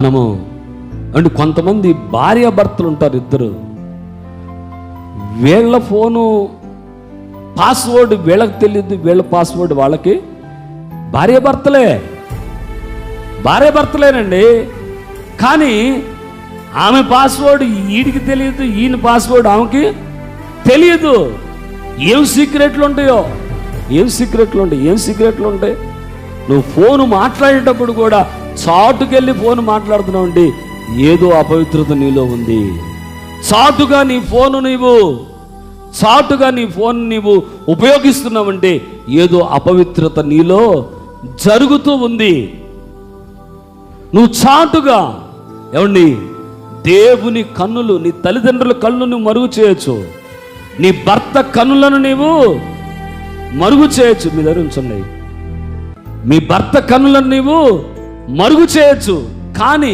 మనము అంటే కొంతమంది భార్యాభర్తలు ఉంటారు, ఇద్దరు. వీళ్ళ ఫోను పాస్వర్డ్ వీళ్ళకి తెలియదు, వీళ్ళ పాస్వర్డ్ వాళ్ళకి. భార్యాభర్తలేనండి, కానీ ఆమె పాస్వర్డ్ ఈడికి తెలియదు, ఈయన పాస్వర్డ్ ఆమెకి తెలియదు. ఏం సీక్రెట్లు ఉంటాయో, ఏం సీక్రెట్లు ఉంటాయి. నువ్వు ఫోను మాట్లాడేటప్పుడు కూడా చాటుకెళ్ళి ఫోన్ మాట్లాడుతున్నావు అండి, ఏదో అపవిత్రత నీలో ఉంది. చాటుగా నీ ఫోన్ నీవు ఉపయోగిస్తున్నావంటే ఏదో అపవిత్రత నీలో జరుగుతూ ఉంది. నువ్వు చాటుగా ఏమండి, దేవుని కన్నులు, నీ తల్లిదండ్రుల కన్నులు నువ్వు మరుగు చేయొచ్చు, నీ భర్త కన్నులను నీవు మరుగు చేయొచ్చు. మీ దగ్గర ఉంచండి, మీ భర్త కన్నులను నీవు మరుగు చేయొచ్చు. కానీ